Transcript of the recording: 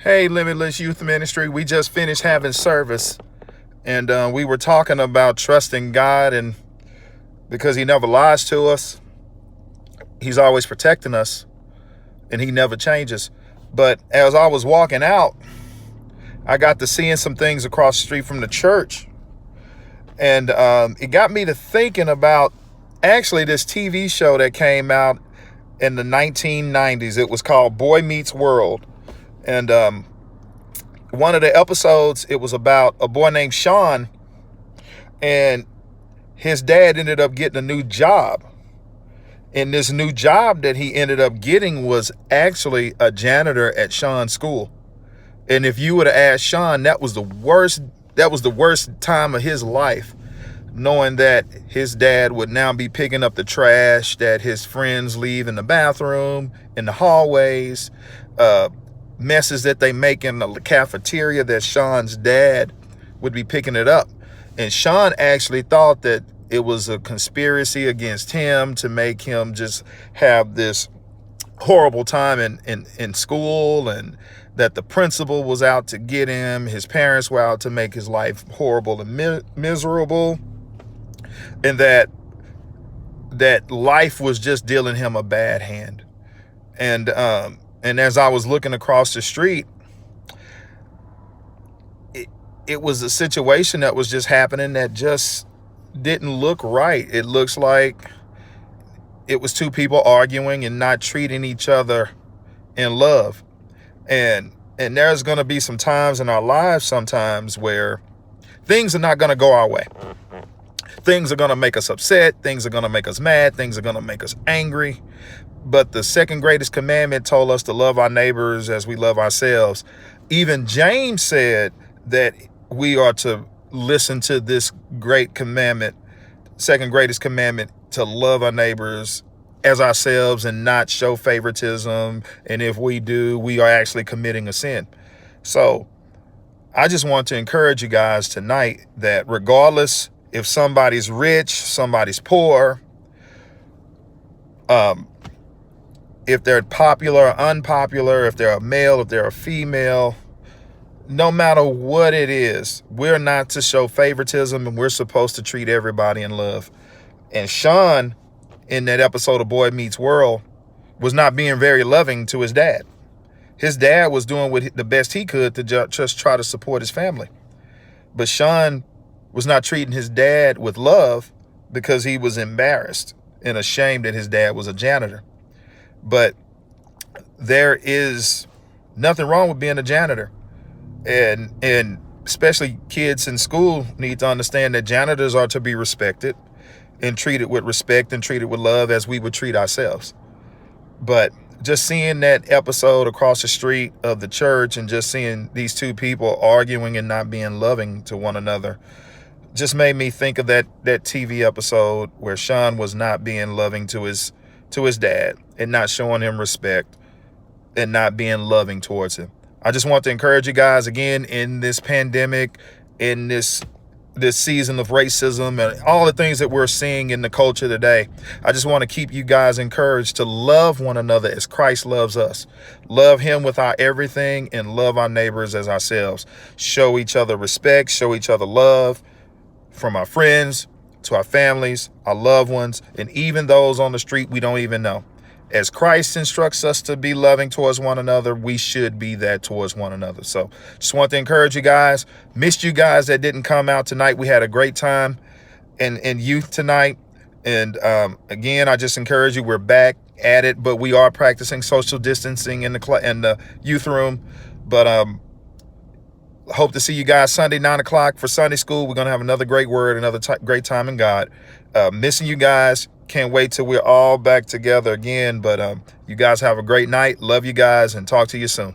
Hey, Limitless Youth Ministry. We just finished having service, and we were talking about trusting God, and because He never lies to us, He's always protecting us, and He never changes. But as I was walking out, I got to seeing some things across the street from the church, and it got me to thinking about actually this TV show that came out in the 1990s. It was called Boy Meets World, and one of the episodes, it was about a boy named Sean, and his dad ended up getting a new job. And this new job that he ended up getting was actually a janitor at Sean's school. And if you would have asked Sean, that was the worst time of his life, knowing that his dad would now be picking up the trash that his friends leave in the bathroom, in the hallways, messes that they make in the cafeteria, that Sean's dad would be picking it up. And Sean actually thought that it was a conspiracy against him to make him just have this horrible time in school, and that the principal was out to get him. His parents were out to make his life horrible and miserable, and that life was just dealing him a bad hand. And as I was looking across the street, it was a situation that was just happening that just didn't look right. It looks like it was two people arguing and not treating each other in love. And there's going to be some times in our lives sometimes where things are not going to go our way. Things are going to make us upset. Things are going to make us mad. Things are going to make us angry. But the second greatest commandment told us to love our neighbors as we love ourselves. Even James said that we are to listen to this great commandment, second greatest commandment, to love our neighbors as ourselves and not show favoritism. And if we do, we are actually committing a sin. So I just want to encourage you guys tonight that regardless if somebody's rich, somebody's poor, if they're popular or unpopular, if they're a male, if they're a female, no matter what it is, we're not to show favoritism, and we're supposed to treat everybody in love. And Sean, in that episode of Boy Meets World, was not being very loving to his dad. His dad was doing the best he could to just try to support his family. But Sean was not treating his dad with love because he was embarrassed and ashamed that his dad was a janitor. But there is nothing wrong with being a janitor. And especially kids in school need to understand that janitors are to be respected and treated with respect and treated with love as we would treat ourselves. But just seeing that episode across the street of the church and just seeing these two people arguing and not being loving to one another just made me think of that TV episode where Sean was not being loving to his dad and not showing him respect and not being loving towards him. I just want to encourage you guys again in this pandemic, in this season of racism and all the things that we're seeing in the culture today. I just want to keep you guys encouraged to love one another as Christ loves us. Love Him with our everything and love our neighbors as ourselves. Show each other respect, show each other love, from our friends to our families, our loved ones, and even those on the street we don't even know. As Christ instructs us to be loving towards one another, we should be that towards one another. So just want to encourage you guys. Missed you guys that didn't come out tonight. We had a great time in youth tonight. And again, I just encourage you, we're back at it, but we are practicing social distancing in the youth room. But hope to see you guys Sunday, 9 o'clock for Sunday school. We're going to have another great word, another great time in God. Missing you guys. Can't wait till we're all back together again. But you guys have a great night. Love you guys and talk to you soon.